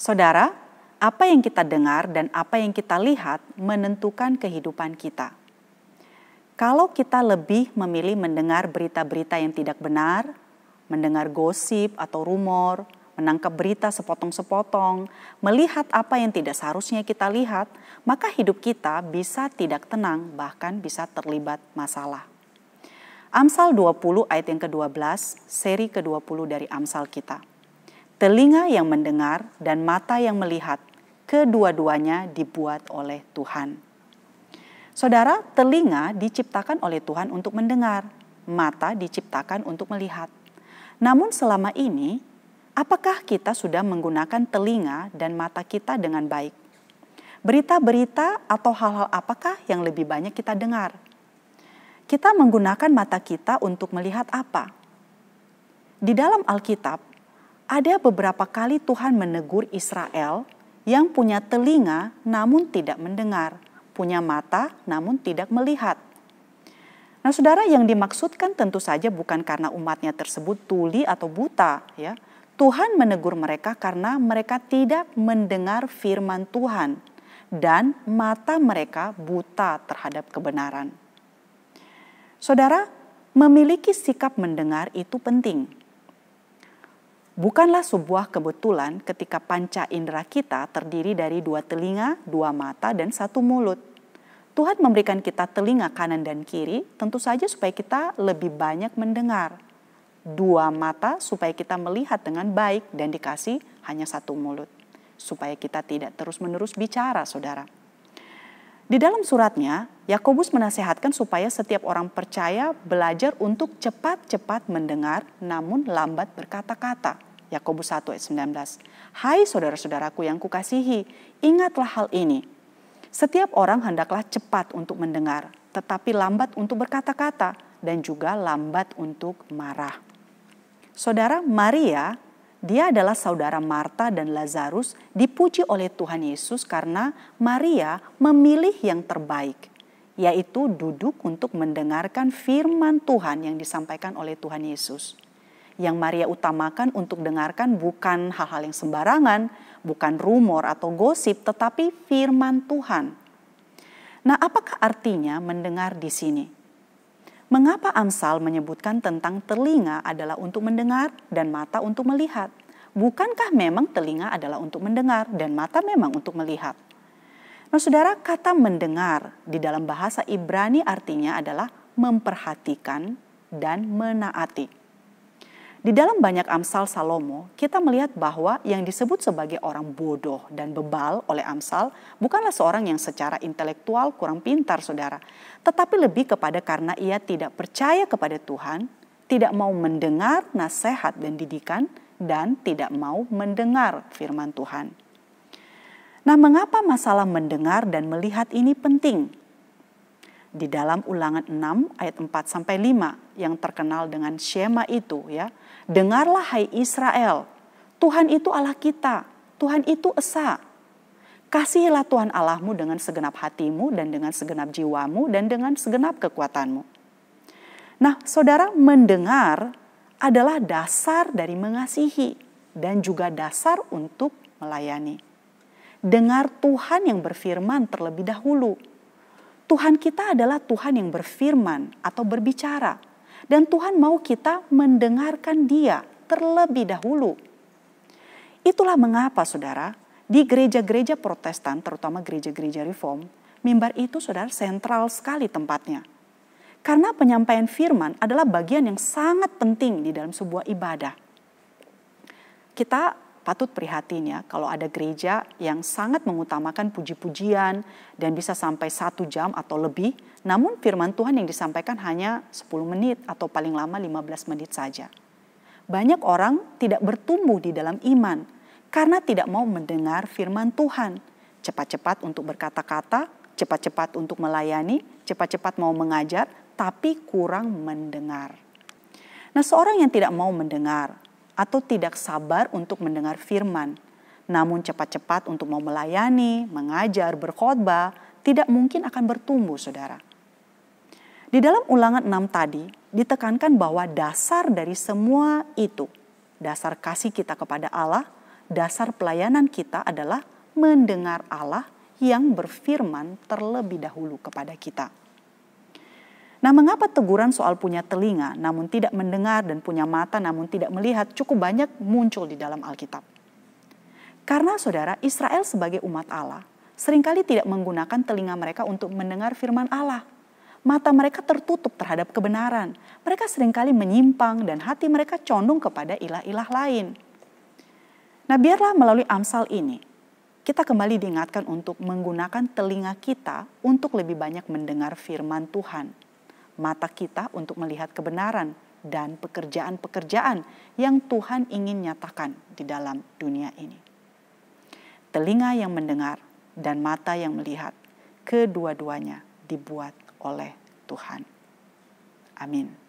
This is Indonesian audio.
Saudara, apa yang kita dengar dan apa yang kita lihat menentukan kehidupan kita. Kalau kita lebih memilih mendengar berita-berita yang tidak benar, mendengar gosip atau rumor, menangkap berita sepotong-sepotong, melihat apa yang tidak seharusnya kita lihat, maka hidup kita bisa tidak tenang, bahkan bisa terlibat masalah. Amsal 20 ayat yang ke-12, seri ke-20 dari Amsal kita. Telinga yang mendengar dan mata yang melihat, kedua-duanya dibuat oleh Tuhan. Saudara, telinga diciptakan oleh Tuhan untuk mendengar, mata diciptakan untuk melihat. Namun selama ini, apakah kita sudah menggunakan telinga dan mata kita dengan baik? Berita-berita atau hal-hal apakah yang lebih banyak kita dengar? Kita menggunakan mata kita untuk melihat apa? Di dalam Alkitab, ada beberapa kali Tuhan menegur Israel yang punya telinga namun tidak mendengar, punya mata namun tidak melihat. Nah, saudara, yang dimaksudkan tentu saja bukan karena umatnya tersebut tuli atau buta, ya. Tuhan menegur mereka karena mereka tidak mendengar firman Tuhan dan mata mereka buta terhadap kebenaran. Saudara, memiliki sikap mendengar itu penting. Bukanlah sebuah kebetulan ketika panca indera kita terdiri dari 2 telinga, 2 mata, dan 1 mulut. Tuhan memberikan kita telinga kanan dan kiri tentu saja supaya kita lebih banyak mendengar. 2 mata supaya kita melihat dengan baik dan dikasih hanya 1 mulut. Supaya kita tidak terus-menerus bicara, saudara. Di dalam suratnya, Yakobus menasehatkan supaya setiap orang percaya belajar untuk cepat-cepat mendengar namun lambat berkata-kata. Yakobus 1 ayat 19. Hai saudara-saudaraku yang kukasihi, ingatlah hal ini. Setiap orang hendaklah cepat untuk mendengar, tetapi lambat untuk berkata-kata dan juga lambat untuk marah. Saudara, Maria, dia adalah saudara Marta dan Lazarus, dipuji oleh Tuhan Yesus karena Maria memilih yang terbaik, yaitu duduk untuk mendengarkan firman Tuhan yang disampaikan oleh Tuhan Yesus. Yang Maria utamakan untuk dengarkan bukan hal-hal yang sembarangan, bukan rumor atau gosip, tetapi firman Tuhan. Nah, apakah artinya mendengar di sini? Mengapa Amsal menyebutkan tentang telinga adalah untuk mendengar dan mata untuk melihat? Bukankah memang telinga adalah untuk mendengar dan mata memang untuk melihat? Nah, saudara, kata mendengar di dalam bahasa Ibrani artinya adalah memperhatikan dan menaati. Di dalam banyak Amsal Salomo, kita melihat bahwa yang disebut sebagai orang bodoh dan bebal oleh Amsal bukanlah seorang yang secara intelektual kurang pintar, saudara. Tetapi lebih kepada karena ia tidak percaya kepada Tuhan, tidak mau mendengar nasihat dan didikan, dan tidak mau mendengar firman Tuhan. Nah, mengapa masalah mendengar dan melihat ini penting? Di dalam Ulangan 6 ayat 4-5 yang terkenal dengan Shema itu, ya. Dengarlah hai Israel, Tuhan itu Allah kita, Tuhan itu esa. Kasihilah Tuhan Allahmu dengan segenap hatimu dan dengan segenap jiwamu dan dengan segenap kekuatanmu. Nah, saudara, mendengar adalah dasar dari mengasihi dan juga dasar untuk melayani. Dengar Tuhan yang berfirman terlebih dahulu. Tuhan kita adalah Tuhan yang berfirman atau berbicara. Dan Tuhan mau kita mendengarkan Dia terlebih dahulu. Itulah mengapa, saudara, di gereja-gereja Protestan, terutama gereja-gereja Reform, mimbar itu, saudara, sentral sekali tempatnya. Karena penyampaian firman adalah bagian yang sangat penting di dalam sebuah ibadah. Kita patut prihatin, ya, kalau ada gereja yang sangat mengutamakan puji-pujian dan bisa sampai 1 jam atau lebih, namun firman Tuhan yang disampaikan hanya 10 menit atau paling lama 15 menit saja. Banyak orang tidak bertumbuh di dalam iman karena tidak mau mendengar firman Tuhan. Cepat-cepat untuk berkata-kata, cepat-cepat untuk melayani, cepat-cepat mau mengajar, tapi kurang mendengar. Nah, seorang yang tidak mau mendengar atau tidak sabar untuk mendengar firman, namun cepat-cepat untuk mau melayani, mengajar, berkhotbah, tidak mungkin akan bertumbuh, saudara. Di dalam Ulangan 6 tadi, ditekankan bahwa dasar dari semua itu, dasar kasih kita kepada Allah, dasar pelayanan kita adalah mendengar Allah yang berfirman terlebih dahulu kepada kita. Nah, mengapa teguran soal punya telinga namun tidak mendengar dan punya mata namun tidak melihat cukup banyak muncul di dalam Alkitab? Karena saudara, Israel sebagai umat Allah seringkali tidak menggunakan telinga mereka untuk mendengar firman Allah. Mata mereka tertutup terhadap kebenaran. Mereka seringkali menyimpang dan hati mereka condong kepada ilah-ilah lain. Nah, biarlah melalui Amsal ini kita kembali diingatkan untuk menggunakan telinga kita untuk lebih banyak mendengar firman Tuhan. Mata kita untuk melihat kebenaran dan pekerjaan-pekerjaan yang Tuhan ingin nyatakan di dalam dunia ini. Telinga yang mendengar dan mata yang melihat, kedua-duanya dibuat oleh Tuhan. Amin.